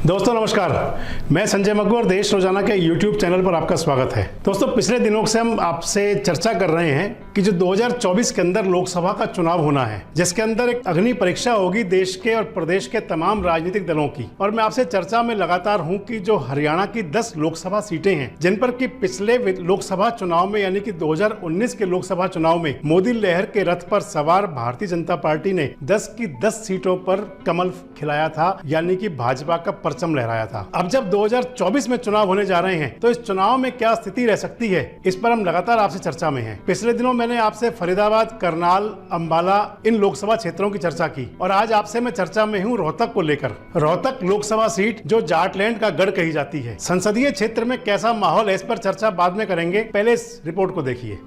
दोस्तों नमस्कार, मैं संजय मग्गू और देश रोजाना के YouTube चैनल पर आपका स्वागत है। दोस्तों पिछले दिनों से हम आपसे चर्चा कर रहे हैं कि जो 2024 के अंदर लोकसभा का चुनाव होना है, जिसके अंदर एक अग्नि परीक्षा होगी देश के और प्रदेश के तमाम राजनीतिक दलों की। और मैं आपसे चर्चा में लगातार हूं कि जो हरियाणा की 10 लोकसभा सीटें हैं, जिन पर कि पिछले लोकसभा चुनाव में यानी कि 2019 के लोकसभा चुनाव में मोदी लहर के रथ पर सवार भारतीय जनता पार्टी ने 10 की 10 सीटों पर कमल खिलाया था, यानी कि भाजपा का परचम लहराया था। अब जब 2024 में चुनाव होने जा रहे हैं तो इस चुनाव में क्या स्थिति रह सकती है, इस पर हम लगातार आपसे चर्चा में हैं। पिछले दिनों मैंने आपसे फरीदाबाद, करनाल, अंबाला इन लोकसभा क्षेत्रों की चर्चा की और आज आपसे मैं चर्चा में हूं रोहतक को लेकर। रोहतक लोकसभा सीट जो जाटलैंड का गढ़ कही जाती है, संसदीय क्षेत्र में कैसा माहौल है इस पर चर्चा बाद में करेंगे। पहले इस रिपोर्ट को देखिए।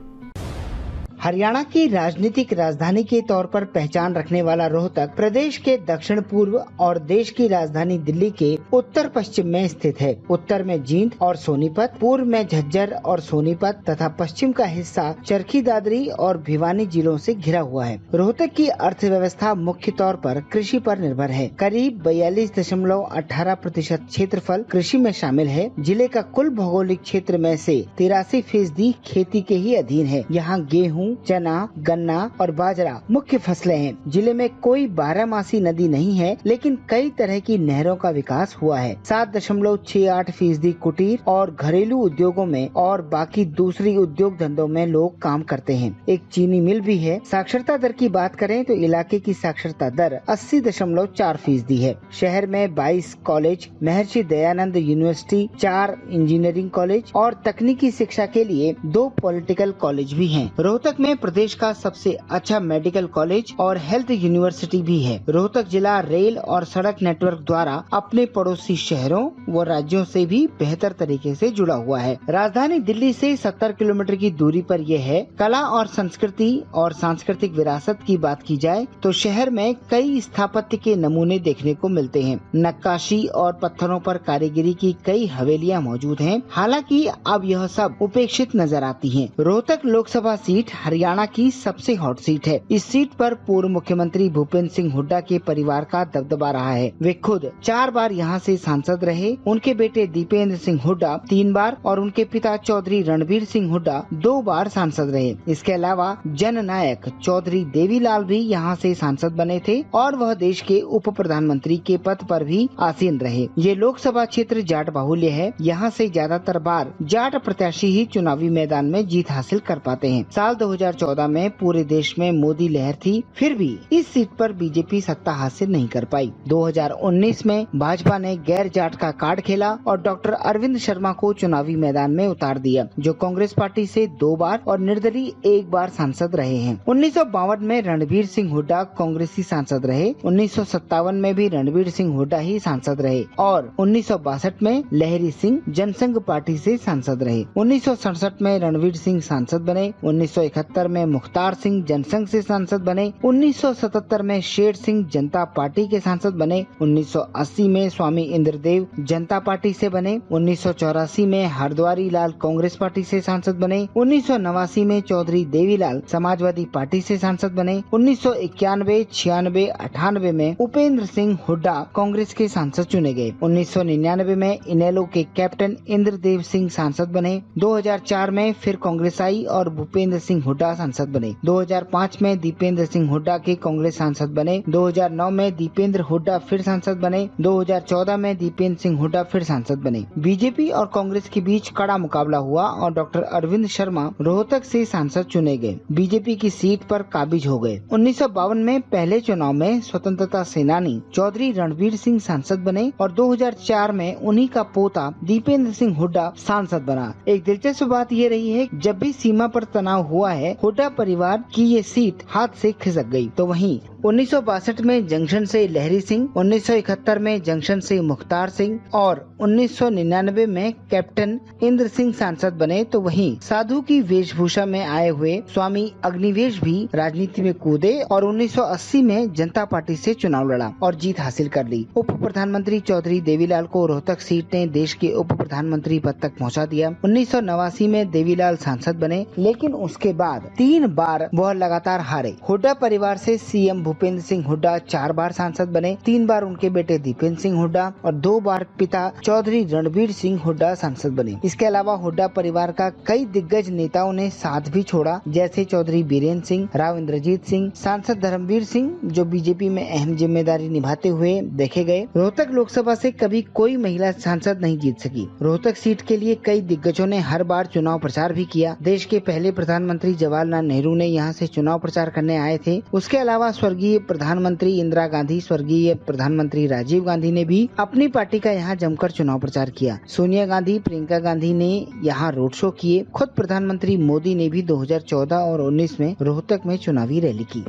हरियाणा की राजनीतिक राजधानी के तौर पर पहचान रखने वाला रोहतक प्रदेश के दक्षिण पूर्व और देश की राजधानी दिल्ली के उत्तर पश्चिम में स्थित है। उत्तर में जींद और सोनीपत, पूर्व में झज्जर और सोनीपत तथा पश्चिम का हिस्सा चरखी दादरी और भिवानी जिलों से घिरा हुआ है। रोहतक की अर्थव्यवस्था मुख्य तौर पर कृषि पर निर्भर है। करीब 42.18% क्षेत्रफल कृषि में शामिल है। जिले का कुल भौगोलिक क्षेत्र में से 83% खेती के ही अधीन है। यहाँ गेहूँ, चना, गन्ना और बाजरा मुख्य फसलें हैं। जिले में कोई 12मासी नदी नहीं है, लेकिन कई तरह की नहरों का विकास हुआ है। 7.68% कुटीर और घरेलू उद्योगों में और बाकी दूसरी उद्योग धंधों में लोग काम करते हैं। एक चीनी मिल भी है। साक्षरता दर की बात करें तो इलाके की साक्षरता दर 80.4% है। शहर में 22 college, Maharshi Dayanand university, 4 engineering college और तकनीकी शिक्षा के लिए 2 पॉलिटिकल कॉलेज भी हैं। रोहतक में प्रदेश का सबसे अच्छा मेडिकल कॉलेज और हेल्थ यूनिवर्सिटी भी है। रोहतक जिला रेल और सड़क नेटवर्क द्वारा अपने पड़ोसी शहरों व राज्यों से भी बेहतर तरीके से जुड़ा हुआ है। राजधानी दिल्ली से 70 किलोमीटर की दूरी पर यह है। कला और संस्कृति और सांस्कृतिक विरासत की बात की जाए तो शहर में कई स्थापत्य के नमूने देखने को मिलते हैं। नक्काशी और पत्थरों पर कारीगरी की कई हवेलियां मौजूद हैं। हालांकि अब यह सब उपेक्षित नजर आती हैं। रोहतक लोकसभा सीट हरियाणा की सबसे हॉट सीट है। इस सीट पर पूर्व मुख्यमंत्री भूपेंद्र सिंह हुड्डा के परिवार का दबदबा रहा है। वे खुद 4 बार यहाँ से सांसद रहे। उनके बेटे दीपेंद्र सिंह हुड्डा 3 बार और उनके पिता चौधरी रणबीर सिंह हुड्डा 2 बार सांसद रहे। इसके अलावा जननायक चौधरी देवीलाल भी यहाँ से सांसद बने थे और वह देश के उप प्रधानमंत्री के पद पर भी आसीन रहे। ये लोकसभा क्षेत्र जाट बाहुल्य है। यहाँ से ज्यादातर बार जाट प्रत्याशी ही चुनावी मैदान में जीत हासिल कर पाते हैं। साल 2014 में पूरे देश में मोदी लहर थी, फिर भी इस सीट पर बीजेपी सत्ता हासिल नहीं कर पाई। 2019 में भाजपा ने गैर जाट का कार्ड खेला और डॉक्टर अरविंद शर्मा को चुनावी मैदान में उतार दिया, जो कांग्रेस पार्टी से 2 बार और निर्दलीय 1 बार सांसद रहे हैं। 1952 में रणबीर सिंह हुड्डा कांग्रेसी सांसद रहे। 1957 में भी रणबीर सिंह हुड्डा ही सांसद रहे और 1962 में लहरी सिंह जनसंघ पार्टी से सांसद रहे। 1967 में रणवीर सिंह सांसद बने। 1971 में मुख्तार सिंह जनसंघ से सांसद बने। 1977 में शेर सिंह जनता पार्टी के सांसद बने। 1980 में स्वामी इंद्रदेव जनता पार्टी से बने। 1984 में हरद्वारी लाल कांग्रेस पार्टी से सांसद बने। 1989 में चौधरी देवीलाल समाजवादी पार्टी से सांसद बने। 1991, 96, 98 में उपेंद्र सिंह हुड्डा कांग्रेस के सांसद चुने गए। 1999 में इनेलो के कैप्टन इंद्रदेव सिंह सांसद बने। 2004 में फिर कांग्रेस आई और भूपेंद्र सिंह हुड्डा सांसद बने। 2005 में दीपेंद्र सिंह हुड्डा के कांग्रेस सांसद बने। 2009 में दीपेंद्र हुड्डा फिर सांसद बने। 2014 में दीपेंद्र सिंह हुड्डा फिर सांसद बने। बीजेपी और कांग्रेस के बीच कड़ा मुकाबला हुआ और डॉक्टर अरविंद शर्मा रोहतक से सांसद चुने गए। बीजेपी की सीट पर काबिज हो गए। 1952 में पहले चुनाव में स्वतंत्रता सेनानी चौधरी रणबीर सिंह सांसद बने और 2004 में उन्हीं का पोता दीपेंद्र सिंह हुड्डा सांसद बना। एक दिलचस्प बात ये रही है, जब भी सीमा पर तनाव हुआ है, हुड्डा परिवार की ये सीट हाथ से खिसक गई। तो वहीं 1962 में जंक्शन से लहरी सिंह, 1971 में जंक्शन से मुख्तार सिंह और 1999 में कैप्टन इंद्र सिंह सांसद बने। तो वहीं साधु की वेशभूषा में आए हुए स्वामी अग्निवेश भी राजनीति में कूदे और 1980 में जनता पार्टी से चुनाव लड़ा और जीत हासिल कर ली। उप प्रधानमंत्री चौधरी देवीलाल को रोहतक सीट ने देश के उप प्रधानमंत्री पद तक पहुंचा दिया। 1989 में देवीलाल सांसद बने, लेकिन उसके बाद बाद 3 बार वह लगातार हारे। हुड्डा परिवार से सीएम भूपेंद्र सिंह हुड्डा 4 बार सांसद बने। 3 बार उनके बेटे दीपेंद्र सिंह हुड्डा और 2 बार पिता चौधरी रणवीर सिंह हुड्डा सांसद बने। इसके अलावा हुड्डा परिवार का कई दिग्गज नेताओं ने साथ भी छोड़ा, जैसे चौधरी बीरेन्द्र सिंह, राव इंद्रजीत सिंह, सांसद धर्मवीर सिंह जो बीजेपी में अहम जिम्मेदारी निभाते हुए देखे गए। रोहतक लोकसभा से कभी कोई महिला सांसद नहीं जीत सकी। रोहतक सीट के लिए कई दिग्गजों ने हर बार चुनाव प्रचार भी किया। देश के पहले प्रधानमंत्री जवाहरलाल नेहरू ने यहाँ से चुनाव प्रचार करने आए थे। उसके अलावा स्वर्गीय प्रधानमंत्री इंदिरा गांधी, स्वर्गीय प्रधानमंत्री राजीव गांधी ने भी अपनी पार्टी का यहाँ जमकर चुनाव प्रचार किया। सोनिया गांधी, प्रियंका गांधी ने यहाँ रोड शो किए। खुद प्रधानमंत्री मोदी ने भी 2014 और 19 में रोहतक में चुनावी रैली की।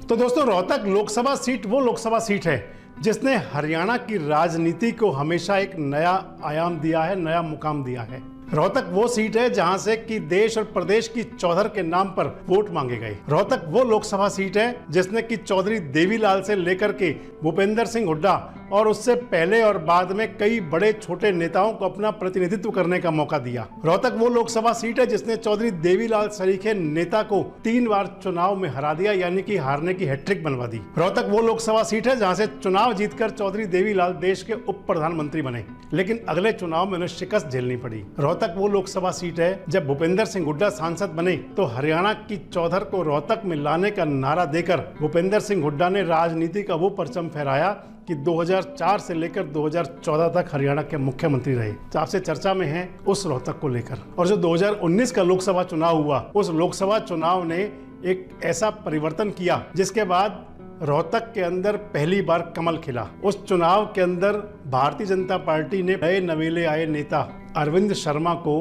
तो दोस्तों, रोहतक लोकसभा सीट वो लोकसभा सीट है जिसने हरियाणा की राजनीति को हमेशा एक नया आयाम दिया है, नया मुकाम दिया है। रोहतक वो सीट है जहां से कि देश और प्रदेश की चौधर के नाम पर वोट मांगे गए। रोहतक वो लोकसभा सीट है जिसने कि चौधरी देवीलाल से लेकर के भूपेंद्र सिंह हुड्डा और उससे पहले और बाद में कई बड़े छोटे नेताओं को अपना प्रतिनिधित्व करने का मौका दिया। रोहतक वो लोकसभा सीट है जिसने चौधरी देवीलाल सरीखे नेता को 3 बार चुनाव में हरा दिया, यानी कि हारने की हैट्रिक बनवा दी। रोहतक वो लोकसभा सीट है जहां से चुनाव जीतकर चौधरी देवीलाल देश के उप प्रधानमंत्री बने, लेकिन अगले चुनाव में उन्हें शिकस्त झेलनी पड़ी। रोहतक वो लोकसभा सीट है जब भूपेंद्र सिंह हुड्डा सांसद बने तो हरियाणा की चौधर को रोहतक में लाने का नारा देकर भूपेंद्र सिंह हुड्डा ने राजनीति का वो परचम फहराया कि 2004 से लेकर 2014 तक हरियाणा के मुख्यमंत्री रहे। तो आपसे चर्चा में है उस रोहतक को लेकर। और जो 2019 का लोकसभा चुनाव हुआ, उस लोकसभा चुनाव ने एक ऐसा परिवर्तन किया जिसके बाद रोहतक के अंदर पहली बार कमल खिला। उस चुनाव के अंदर भारतीय जनता पार्टी ने नए नवेले आए नेता अरविंद शर्मा को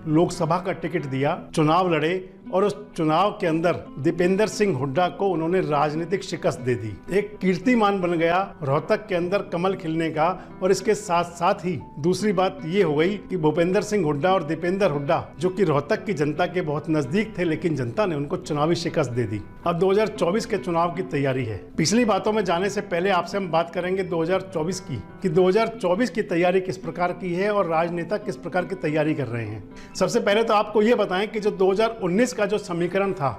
लोकसभा का टिकट दिया, चुनाव लड़े और उस चुनाव के अंदर दीपेंद्र सिंह हुड्डा को उन्होंने राजनीतिक शिकस्त दे दी। एक कीर्तिमान बन गया रोहतक के अंदर कमल खिलने का। और इसके साथ साथ ही दूसरी बात ये हो गई कि भूपेंद्र सिंह हुड्डा और दीपेंद्र हुड्डा जो कि रोहतक की जनता के बहुत नजदीक थे, लेकिन जनता ने उनको चुनावी शिकस्त दे दी। अब 2024 के चुनाव की तैयारी है। पिछली बातों में जाने से पहले आपसे हम बात करेंगे 2024 की, कि 2024 की तैयारी किस प्रकार की है और राजनेता किस प्रकार की तैयारी कर रहे हैं। सबसे पहले तो आपको ये बताएं कि जो 2019 का जो समीकरण था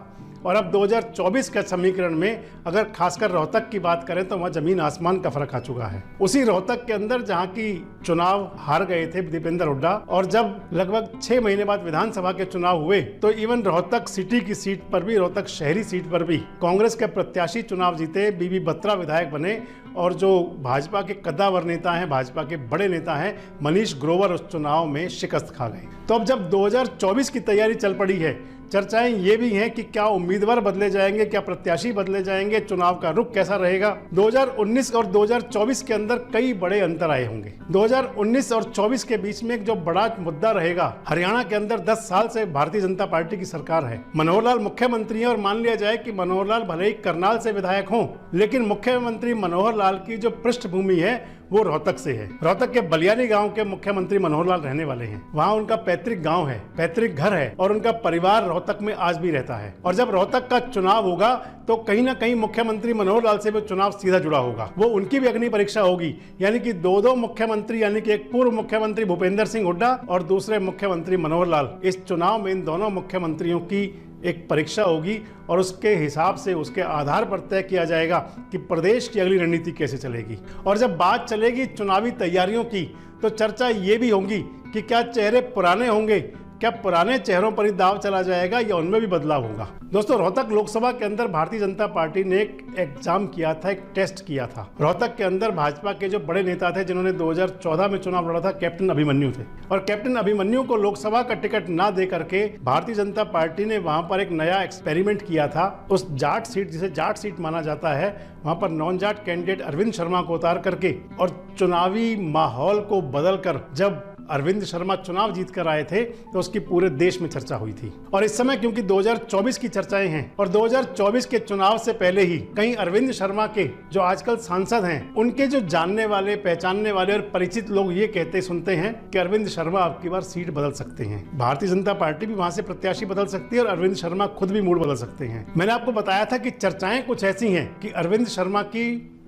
और अब 2024 के समीकरण में अगर खासकर रोहतक की बात करें तो वहाँ जमीन आसमान का फर्क आ चुका है। उसी रोहतक के अंदर जहाँ की चुनाव हार गए थे दीपेंद्र हुड्डा, और जब लगभग 6 महीने बाद विधानसभा के चुनाव हुए तो इवन रोहतक सिटी की सीट पर भी, रोहतक शहरी सीट पर भी कांग्रेस के प्रत्याशी चुनाव जीते, बीबी बत्रा विधायक बने और जो भाजपा के कद्दावर नेता हैं, भाजपा के बड़े नेता हैं मनीष ग्रोवर, उस चुनाव में शिकस्त खा गए। तो अब जब 2024 की तैयारी चल पड़ी है, चर्चाएं ये भी हैं कि क्या उम्मीदवार बदले जाएंगे, क्या प्रत्याशी बदले जाएंगे, चुनाव का रुख कैसा रहेगा। 2019 और 2024 के अंदर कई बड़े अंतर आए होंगे। 2019 और 24 के बीच में एक जो बड़ा मुद्दा रहेगा, हरियाणा के अंदर 10 साल से भारतीय जनता पार्टी की सरकार है, मनोहर लाल मुख्यमंत्री हैं और मान लिया जाए कि मनोहर लाल भले ही करनाल से विधायक हों, लेकिन मुख्यमंत्री मनोहर लाल की जो पृष्ठभूमि है वो रोहतक से है। रोहतक के बलियानी गांव के मुख्यमंत्री मनोहर लाल रहने वाले हैं। वहां उनका पैतृक गांव है, पैतृक घर है और उनका परिवार रोहतक में आज भी रहता है। और जब रोहतक का चुनाव होगा तो कहीं ना कहीं मुख्यमंत्री मनोहर लाल से भी चुनाव सीधा जुड़ा होगा, वो उनकी भी अग्नि परीक्षा होगी। यानी कि दो मुख्यमंत्री, यानी कि एक पूर्व मुख्यमंत्री भूपेंद्र सिंह हुड्डा और दूसरे मुख्यमंत्री मनोहर लाल, इस चुनाव में इन दोनों मुख्यमंत्रियों की एक परीक्षा होगी और उसके हिसाब से, उसके आधार पर तय किया जाएगा कि प्रदेश की अगली रणनीति कैसे चलेगी। और जब बात चलेगी चुनावी तैयारियों की तो चर्चा ये भी होगी कि क्या चेहरे पुराने होंगे, क्या पुराने चेहरों पर ही दाव चला जाएगा या उनमें भी बदलाव होगा। दोस्तों, रोहतक लोकसभा के अंदर भारतीय जनता पार्टी ने एक एग्जाम किया था, एक टेस्ट किया था। रोहतक के अंदर भाजपा के जो बड़े नेता थे जिन्होंने 2014 में चुनाव लड़ा था, कैप्टन अभिमन्यु थे, और कैप्टन अभिमन्यु को लोकसभा का टिकट ना दे करके भारतीय जनता पार्टी ने वहां पर एक नया एक्सपेरिमेंट किया था। उस जाट सीट, जिसे जाट सीट माना जाता है, वहां पर नॉन जाट कैंडिडेट अरविंद शर्मा को उतार करके और चुनावी माहौल को बदल कर जब अरविंद शर्मा चुनाव जीत कर आए थे तो उसकी पूरे देश में चर्चा हुई थी। और इस समय क्योंकि 2024 की चर्चाएं हैं और 2024 के चुनाव से पहले ही कहीं अरविंद शर्मा के जो आजकल सांसद हैं, उनके जो जानने वाले, पहचानने वाले और परिचित लोग ये कहते सुनते हैं कि अरविंद शर्मा अब की बार सीट बदल सकते हैं, भारतीय जनता पार्टी भी वहां से प्रत्याशी बदल सकती है और अरविंद शर्मा खुद भी मूड बदल सकते हैं। मैंने आपको बताया था कि चर्चाएं कुछ ऐसी हैं कि अरविंद शर्मा की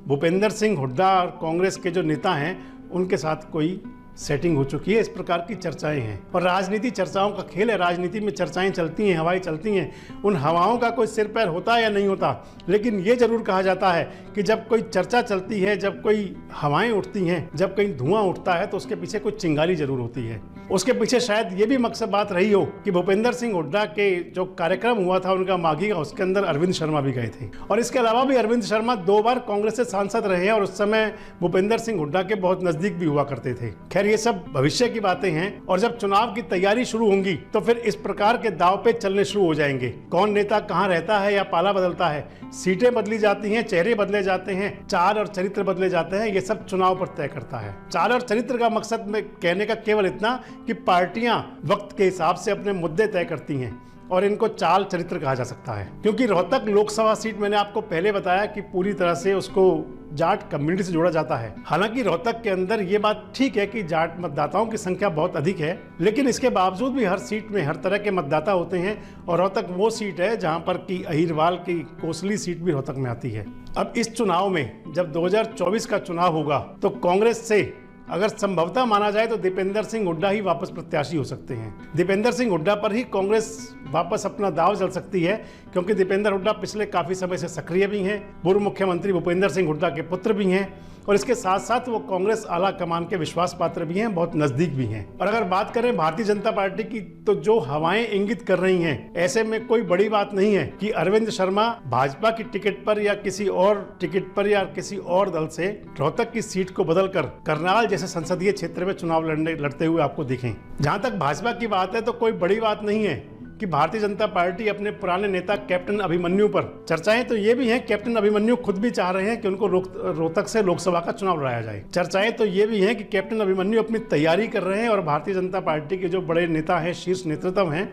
भूपेंद्र सिंह हुड्डा और कांग्रेस के जो नेता हैं उनके साथ कोई सेटिंग हो चुकी है, इस प्रकार की चर्चाएं हैं। और राजनीति चर्चाओं का खेल है, राजनीति में चर्चाएं चलती हैं, हवाएं चलती हैं, उन हवाओं का कोई सिर पैर होता है या नहीं होता, लेकिन ये जरूर कहा जाता है कि जब कोई चर्चा चलती है, जब कोई हवाएं उठती हैं, जब कहीं धुआं उठता है, तो उसके पीछे कोई चिंगारी जरूर होती है। उसके पीछे शायद ये भी मकसद बात रही हो कि भूपेंद्र सिंह हुड्डा के जो कार्यक्रम हुआ था उनका माघी का, उसके अंदर अरविंद शर्मा भी गए थे। और इसके अलावा भी अरविंद शर्मा 2 बार कांग्रेस से सांसद रहे हैं और उस समय भूपेंद्र सिंह हुड्डा के बहुत नजदीक भी हुआ करते थे। खैर, ये सब भविष्य की बातें हैं और जब चुनाव की तैयारी शुरू होंगी तो फिर इस प्रकार के दाव पे चलने शुरू हो जाएंगे। कौन नेता कहाँ रहता है या पाला बदलता है, सीटें बदली जाती हैं, चेहरे बदले जाते हैं, चाल और चरित्र बदले जाते हैं, ये सब चुनाव पर तय करता है। चाल और चरित्र का मकसद में कहने का केवल इतना कि पार्टियां वक्त के हिसाब से अपने मुद्दे तय करती हैं और इनको चाल चरित्र कहा जा सकता है। क्योंकि रोहतक लोकसभा सीट मैंने आपको पहले बताया कि पूरी तरह से उसको जाट कम्युनिटी से जोड़ा जाता है। हालांकि रोहतक के अंदर ये बात ठीक है कि जाट मतदाताओं की संख्या बहुत अधिक है, लेकिन इसके बावजूद भी हर सीट में हर तरह के मतदाता होते हैं और रोहतक वो सीट है जहां पर की अहिरवाल की कोसली सीट भी रोहतक में आती है। अब इस चुनाव में जब 2024 का चुनाव होगा तो कांग्रेस से अगर संभवतः माना जाए तो दीपेंद्र सिंह हुड्डा ही वापस प्रत्याशी हो सकते हैं। दीपेंद्र सिंह हुड्डा पर ही कांग्रेस वापस अपना दाव चल सकती है, क्योंकि दीपेंद्र हुड्डा पिछले काफी समय से सक्रिय भी हैं, पूर्व मुख्यमंत्री भूपेंद्र सिंह हुड्डा के पुत्र भी हैं और इसके साथ साथ वो कांग्रेस आला कमान के विश्वास पात्र भी हैं, बहुत नजदीक भी हैं। और अगर बात करें भारतीय जनता पार्टी की, तो जो हवाएं इंगित कर रही हैं, ऐसे में कोई बड़ी बात नहीं है कि अरविंद शर्मा भाजपा की टिकट पर या किसी और टिकट पर या किसी और दल से रोहतक की सीट को बदलकर करनाल जैसे संसदीय क्षेत्र में चुनाव लड़ते हुए आपको दिखें। जहां तक भाजपा की बात है तो कोई बड़ी बात नहीं है कि भारतीय जनता पार्टी अपने पुराने नेता कैप्टन अभिमन्यु पर, चर्चाएं तो ये भी हैं, कैप्टन अभिमन्यु खुद भी चाह रहे हैं कि उनको रोहतक से लोकसभा का चुनाव लड़ाया जाए। चर्चाएं तो ये भी हैं कि कैप्टन अभिमन्यु अपनी तैयारी कर रहे हैं और भारतीय जनता पार्टी के जो बड़े नेता हैं, शीर्ष नेतृत्व हैं,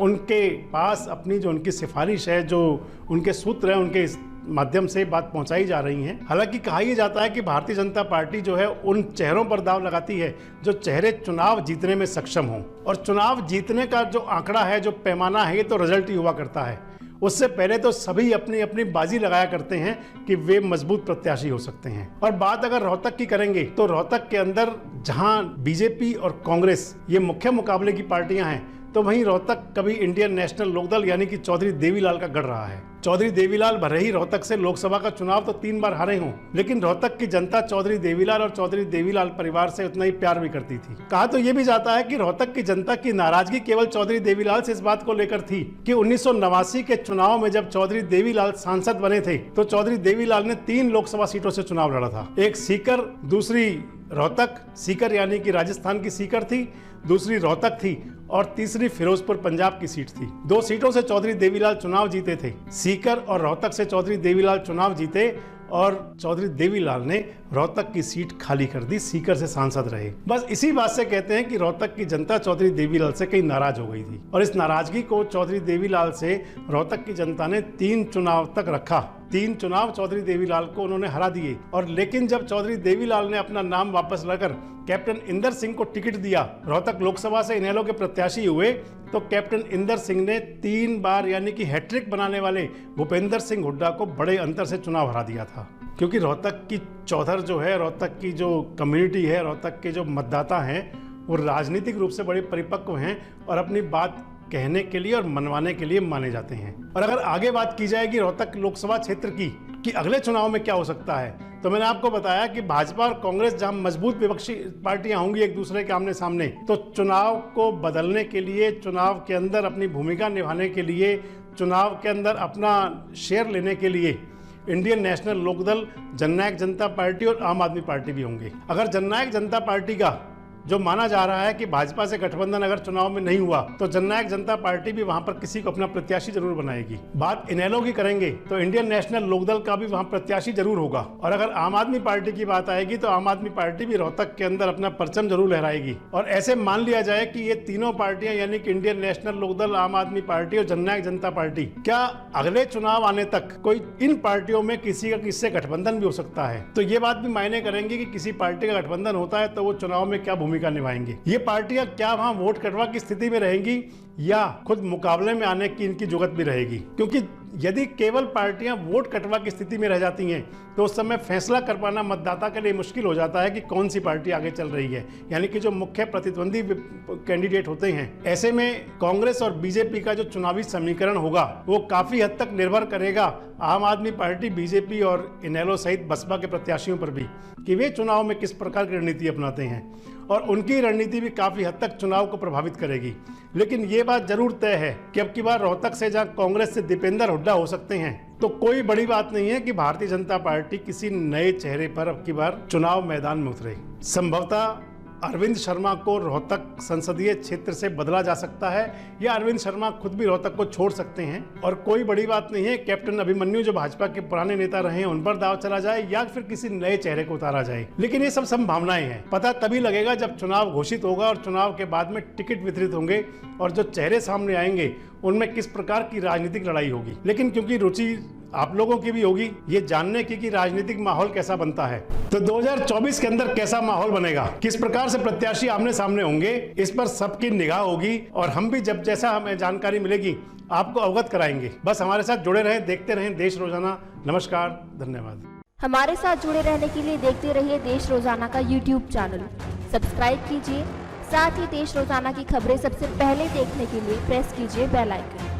उनके पास अपनी जो उनकी सिफारिश है, जो उनके सूत्र हैं, उनके माध्यम से बात पहुंचाई जा रही है। हालांकि कहा यह जाता है कि भारतीय जनता पार्टी जो है उन चेहरों पर दाव लगाती है जो चेहरे चुनाव जीतने में सक्षम हों, और चुनाव जीतने का जो आंकड़ा है, जो पैमाना है, ये तो रिजल्ट ही हुआ करता है। उससे पहले तो सभी अपनी अपनी बाजी लगाया करते हैं कि वे मजबूत प्रत्याशी हो सकते हैं। और बात अगर रोहतक की करेंगे तो रोहतक के अंदर जहां बीजेपी और कांग्रेस ये मुख्य मुकाबले की पार्टियां हैं, तो वहीं रोहतक कभी इंडियन नेशनल लोकदल यानी कि चौधरी देवीलाल का गढ़ रहा है। चौधरी देवीलाल भले ही रोहतक से लोकसभा का चुनाव तो 3 बार हारे हों, लेकिन रोहतक की जनता चौधरी देवीलाल और चौधरी देवीलाल परिवार से उतना ही प्यार भी करती थी। कहा तो यह भी जाता है कि रोहतक की जनता की नाराजगी केवल चौधरी देवीलाल से इस बात को लेकर थी कि 1989 के चुनाव में जब चौधरी देवीलाल सांसद बने थे तो चौधरी देवीलाल ने 3 लोकसभा सीटों से चुनाव लड़ा था। एक सीकर, दूसरी रोहतक, सीकर यानी कि राजस्थान की सीकर थी, दूसरी रोहतक थी और तीसरी फिरोजपुर पंजाब की सीट थी। 2 सीटों से चौधरी देवीलाल चुनाव जीते थे। सीकर और रोहतक से चौधरी देवीलाल चुनाव जीते और चौधरी देवीलाल ने रोहतक की सीट खाली कर दी, सीकर से सांसद रहे। बस इसी बात से कहते हैं कि रोहतक की जनता चौधरी देवीलाल से कहीं नाराज हो गई थी और इस नाराजगी को चौधरी देवीलाल से रोहतक की जनता ने 3 चुनाव तक रखा। 3 चुनाव चौधरी देवीलाल को उन्होंने हरा दिए। और लेकिन जब चौधरी देवीलाल ने अपना नाम वापस लाकर कैप्टन इंदर सिंह को टिकट दिया, रोहतक लोकसभा से इनेलो के प्रत्याशी हुए, तो कैप्टन इंदर सिंह ने 3 बार यानी कि हैट्रिक बनाने वाले भूपेंद्र सिंह हुड्डा को बड़े अंतर से चुनाव हरा दिया था। क्योंकि रोहतक की चौधर जो है, रोहतक की जो कम्युनिटी है, रोहतक के जो मतदाता हैं, वो राजनीतिक रूप से बड़े परिपक्व हैं और अपनी बात कहने के लिए और मनवाने के लिए माने जाते हैं। और अगर आगे बात की जाएगी रोहतक लोकसभा क्षेत्र की कि अगले चुनाव में क्या हो सकता है, तो मैंने आपको बताया कि भाजपा और कांग्रेस जहां मजबूत विपक्षी पार्टियां होंगी एक दूसरे के आमने सामने, तो चुनाव को बदलने के लिए, चुनाव के अंदर अपनी भूमिका निभाने के लिए, चुनाव के अंदर अपना शेयर लेने के लिए इंडियन नेशनल लोकदल, जननायक जनता पार्टी और आम आदमी पार्टी भी होंगे। अगर जननायक जनता पार्टी का जो माना जा रहा है कि भाजपा से गठबंधन अगर चुनाव में नहीं हुआ तो जननायक जनता पार्टी भी वहां पर किसी को अपना प्रत्याशी जरूर बनाएगी। बात इनेलो की करेंगे तो इंडियन नेशनल लोकदल का भी वहां प्रत्याशी जरूर होगा। और अगर आम आदमी पार्टी की बात आएगी तो आम आदमी पार्टी भी रोहतक के अंदर अपना परचम जरूर लहराएगी। और ऐसे मान लिया जाए कि ये तीनों पार्टियां यानी कि इंडियन नेशनल लोकदल, आम आदमी पार्टी और जननायक जनता पार्टी, क्या अगले चुनाव आने तक कोई इन पार्टियों में किसी का किससे गठबंधन भी हो सकता है। तो ये बात भी मायने करेंगे कि किसी पार्टी का गठबंधन होता है तो वो चुनाव में क्या भूमिका निभाएंगे। ये पार्टियां क्या वहां वोट कटवा की स्थिति में रहेंगी या खुद मुकाबले में आने की इनकी जुगत भी रहेगी। क्योंकि यदि केवल पार्टियां वोट कटवा की स्थिति में रह जाती हैं तो उस समय फैसला कर पाना मतदाता के लिए मुश्किल हो जाता है कि कौन सी पार्टी आगे चल रही है, यानी कि जो मुख्य प्रतिद्वंदी कैंडिडेट होते हैं। ऐसे में कांग्रेस और बीजेपी का जो चुनावी समीकरण होगा वो काफी हद तक निर्भर करेगा आम आदमी पार्टी, बीजेपी और इनेलो सहित बसपा के प्रत्याशियों पर भी, कि वे चुनाव में किस प्रकार की रणनीति अपनाते हैं, और उनकी रणनीति भी काफी हद तक चुनाव को प्रभावित करेगी। लेकिन ये बात जरूर तय है कि अब की बार रोहतक से जहां कांग्रेस से दीपेंद्र हुड्डा हो सकते हैं, तो कोई बड़ी बात नहीं है कि भारतीय जनता पार्टी किसी नए चेहरे पर अब की बार चुनाव मैदान में उतरे। संभवतः अरविंद शर्मा को रोहतक संसदीय क्षेत्र से बदला जा सकता है, या अरविंद शर्मा खुद भी रोहतक को छोड़ सकते हैं, और कोई बड़ी बात नहीं है कैप्टन अभिमन्यु जो भाजपा के पुराने नेता रहे हैं उन पर दाव चला जाए, या फिर किसी नए चेहरे को उतारा जाए। लेकिन ये सब संभावनाएं हैं, पता तभी लगेगा जब चुनाव घोषित होगा और चुनाव के बाद में टिकट वितरित होंगे और जो चेहरे सामने आएंगे उनमें किस प्रकार की राजनीतिक लड़ाई होगी। लेकिन क्योंकि रुचि आप लोगों की भी होगी ये जानने की कि राजनीतिक माहौल कैसा बनता है, तो 2024 के अंदर कैसा माहौल बनेगा, किस प्रकार से प्रत्याशी आमने सामने होंगे, इस पर सबकी निगाह होगी, और हम भी जब जैसा हमें जानकारी मिलेगी आपको अवगत कराएंगे। बस हमारे साथ जुड़े रहें, देखते रहें देश रोजाना। नमस्कार, धन्यवाद। हमारे साथ जुड़े रहने के लिए देखते रहिए देश रोजाना का YouTube चैनल सब्सक्राइब कीजिए। साथ ही देश रोजाना की खबरें सबसे पहले देखने के लिए प्रेस कीजिए बेल आइकन।